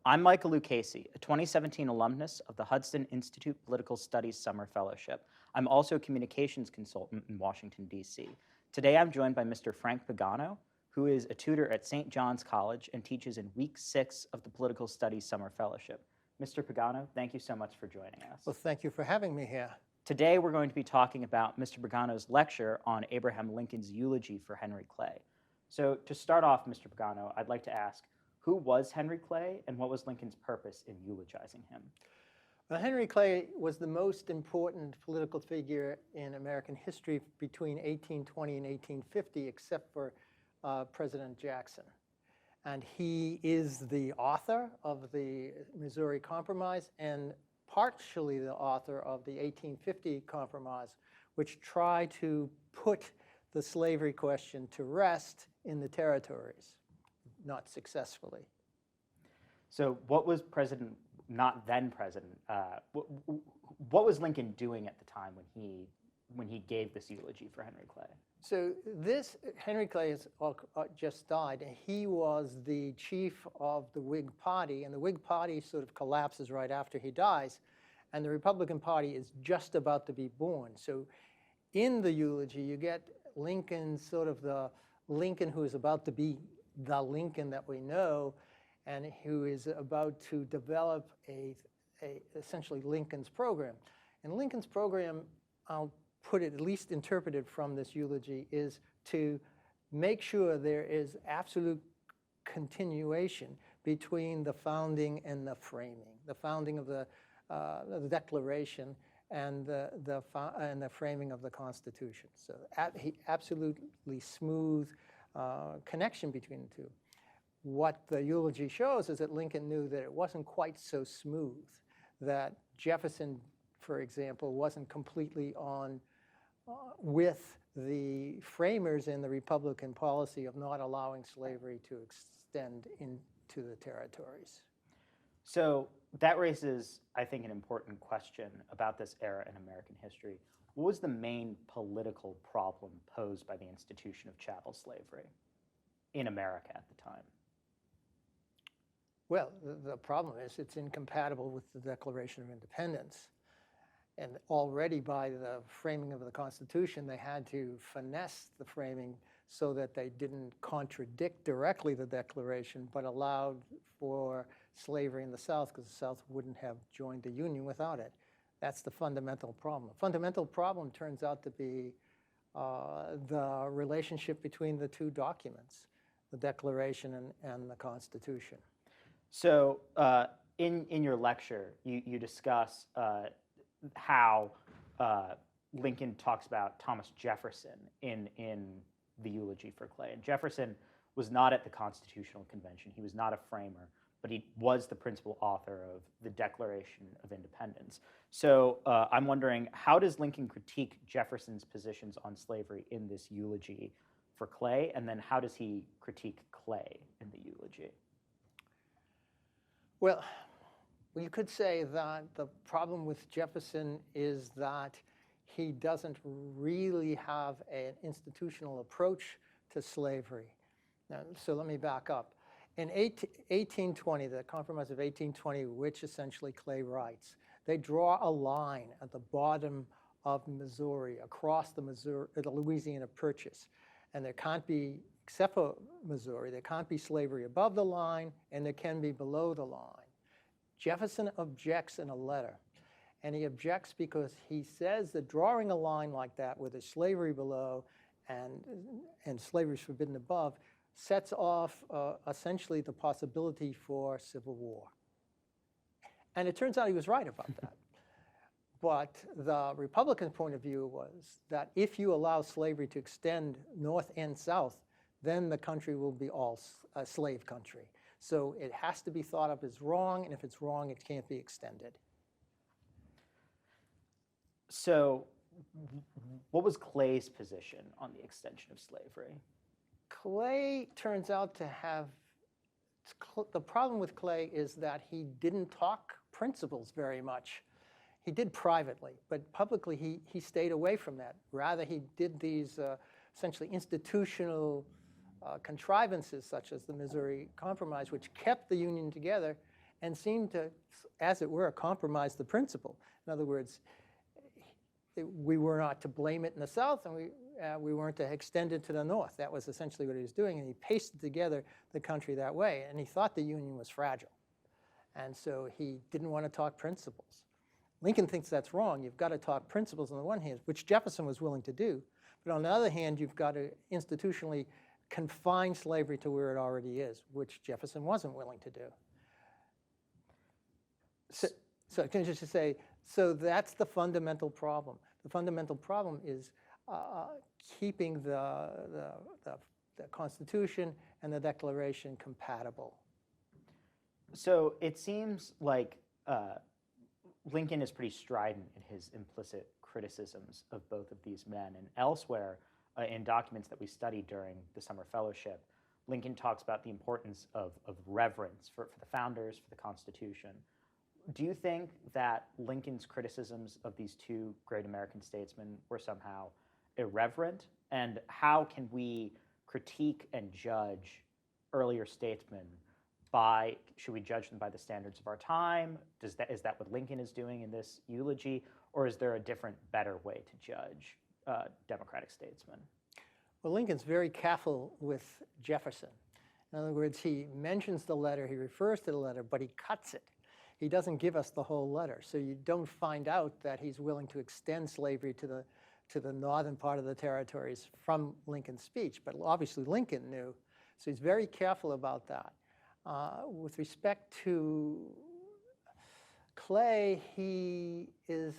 I'm Michael Lucchese, a 2017 alumnus of the Hudson Institute Political Studies Summer Fellowship. I'm also a communications consultant in Washington, D.C. Today I'm joined by Mr. Frank Pagano, who is a tutor at St. John's College and teaches in Week 6 of the Political Studies Summer Fellowship. Mr. Pagano, thank you so much for joining us. Well, thank you for having me here. Today we're going to be talking about Mr. Pagano's lecture on Abraham Lincoln's eulogy for Henry Clay. So to start off, Mr. Pagano, I'd like to ask, who was Henry Clay and what was Lincoln's purpose in eulogizing him? Well, Henry Clay was the most important political figure in American history between 1820 and 1850, except for President Jackson. And he is the author of the Missouri Compromise and partially the author of the 1850 Compromise, which tried to put the slavery question to rest in the territories, not successfully. So what was not then president, what was Lincoln doing at the time when he gave this eulogy for Henry Clay? So Henry Clay has just died, and he was the chief of the Whig Party, and the Whig Party sort of collapses right after he dies, and the Republican Party is just about to be born. So in the eulogy, you get Lincoln, sort of the Lincoln who is about to be the Lincoln that we know, and who is about to develop essentially Lincoln's program. And Lincoln's program, I'll put it, at least interpreted from this eulogy, is to make sure there is absolute continuation between the founding and the framing, the founding of the Declaration and the framing of the Constitution. So absolutely smooth connection between the two. What the eulogy shows is that Lincoln knew that it wasn't quite so smooth, that Jefferson, for example, wasn't completely on with the framers in the Republican policy of not allowing slavery to extend into the territories. So that raises, I think, an important question about this era in American history. What was the main political problem posed by the institution of chattel slavery in America at the time? Well, the problem is it's incompatible with the Declaration of Independence. And already by the framing of the Constitution, they had to finesse the framing so that they didn't contradict directly the Declaration, but allowed for slavery in the South, because the South wouldn't have joined the Union without it. That's the fundamental problem. The fundamental problem turns out to be the relationship between the two documents, the Declaration and the Constitution. So in your lecture, you discuss how Lincoln talks about Thomas Jefferson in the eulogy for Clay. And Jefferson was not at the Constitutional Convention. He was not a framer, but he was the principal author of the Declaration of Independence. So I'm wondering, how does Lincoln critique Jefferson's positions on slavery in this eulogy for Clay? And then how does he critique Clay in the eulogy? Well, you could say that the problem with Jefferson is that he doesn't really have an institutional approach to slavery. Now, so let me back up. In 1820, the Compromise of 1820, which essentially Clay writes, they draw a line at the bottom of Missouri, across the Louisiana Purchase. And there can't be, except for Missouri, there can't be slavery above the line, and there can be below the line. Jefferson objects in a letter, and he objects because he says that drawing a line like that where there's slavery below and slavery is forbidden above sets off essentially the possibility for civil war. And it turns out he was right about that. But the Republican point of view was that if you allow slavery to extend north and south, then the country will be all a slave country. So it has to be thought of as wrong, and if it's wrong, it can't be extended. So what was Clay's position on the extension of slavery? Clay turns out to have, the problem with Clay is that he didn't talk principles very much. He did privately, but publicly he stayed away from that. Rather, he did these essentially institutional contrivances such as the Missouri Compromise, which kept the Union together and seemed to, as it were, compromise the principle. In other words, we were not to blame it in the South, and we weren't to extend it to the North. That was essentially what he was doing, and he pasted together the country that way, and he thought the Union was fragile. And so he didn't want to talk principles. Lincoln thinks that's wrong. You've got to talk principles on the one hand, which Jefferson was willing to do. But on the other hand, you've got to institutionally confine slavery to where it already is, which Jefferson wasn't willing to do. So can I just say, so that's the fundamental problem. The fundamental problem is keeping the Constitution and the Declaration compatible. So it seems like Lincoln is pretty strident in his implicit criticisms of both of these men. And elsewhere, in documents that we studied during the summer fellowship, Lincoln talks about the importance of reverence for the founders, for the Constitution. Do you think that Lincoln's criticisms of these two great American statesmen were somehow irreverent? And how can we critique and judge earlier statesmen should we judge them by the standards of our time? Is that what Lincoln is doing in this eulogy? Or is there a different, better way to judge democratic statesmen? Well, Lincoln's very careful with Jefferson. In other words, he mentions the letter, he refers to the letter, but he cuts it. He doesn't give us the whole letter. So you don't find out that he's willing to extend slavery to the northern part of the territories from Lincoln's speech. But obviously Lincoln knew. So he's very careful about that. With respect to Clay, he is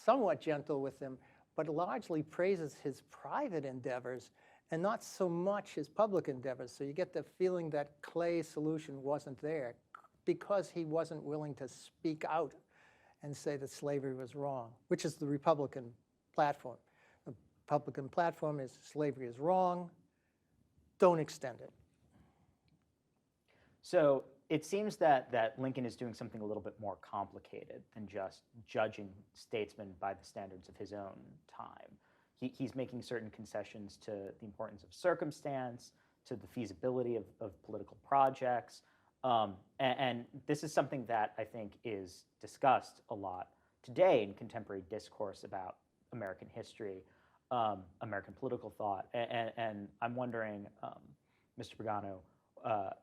somewhat gentle with him, but largely praises his private endeavors and not so much his public endeavors. So you get the feeling that Clay's solution wasn't there because he wasn't willing to speak out and say that slavery was wrong, which is the Republican platform. The Republican platform is slavery is wrong, don't extend it. So it seems that Lincoln is doing something a little bit more complicated than just judging statesmen by the standards of his own time. He's making certain concessions to the importance of circumstance, to the feasibility of political projects. And this is something that I think is discussed a lot today in contemporary discourse about American history, American political thought. And I'm wondering, Mr. Pagano,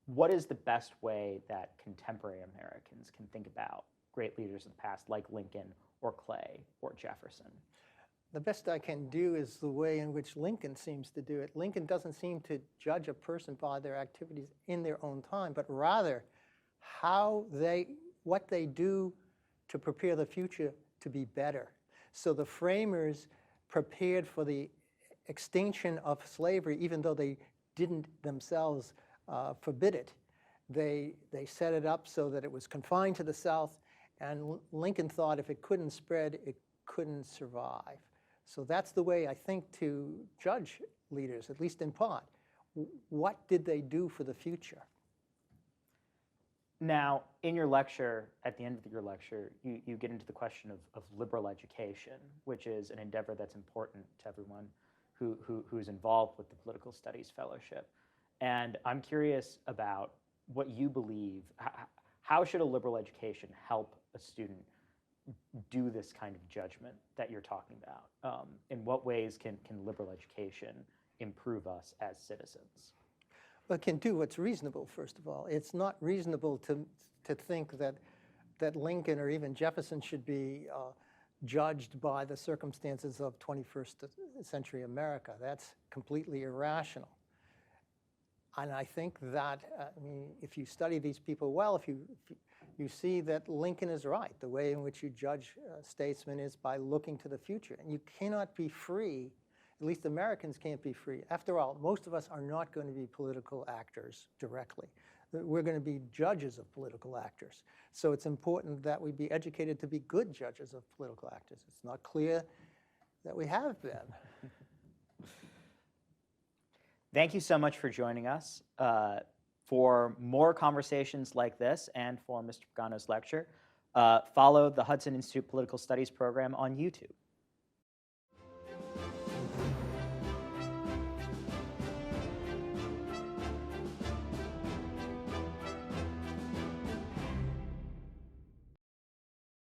what is the best way that contemporary Americans can think about great leaders of the past like Lincoln or Clay or Jefferson? The best I can do is the way in which Lincoln seems to do it. Lincoln doesn't seem to judge a person by their activities in their own time, but rather what they do to prepare the future to be better. So the framers prepared for the extinction of slavery, even though they didn't themselves forbid it. They set it up so that it was confined to the South, and Lincoln thought if it couldn't spread, it couldn't survive. So that's the way I think to judge leaders, at least in part. What did they do for the future? Now, in your lecture, at the end of your lecture, you get into the question of liberal education, which is an endeavor that's important to everyone who's involved with the Political Studies Fellowship. And I'm curious about what you believe. How should a liberal education help a student do this kind of judgment that you're talking about? In what ways can liberal education improve us as citizens? Well, it can do what's reasonable, first of all. It's not reasonable to think that Lincoln or even Jefferson should be judged by the circumstances of 21st century America. That's completely irrational. And I think that, if you study these people well, if you see that Lincoln is right. The way in which you judge statesmen is by looking to the future. And you cannot be free, at least Americans can't be free. After all, most of us are not going to be political actors directly. We're going to be judges of political actors. So it's important that we be educated to be good judges of political actors. It's not clear that we have been. Thank you so much for joining us. For more conversations like this and for Mr. Pagano's lecture, follow the Hudson Institute Political Studies program on YouTube.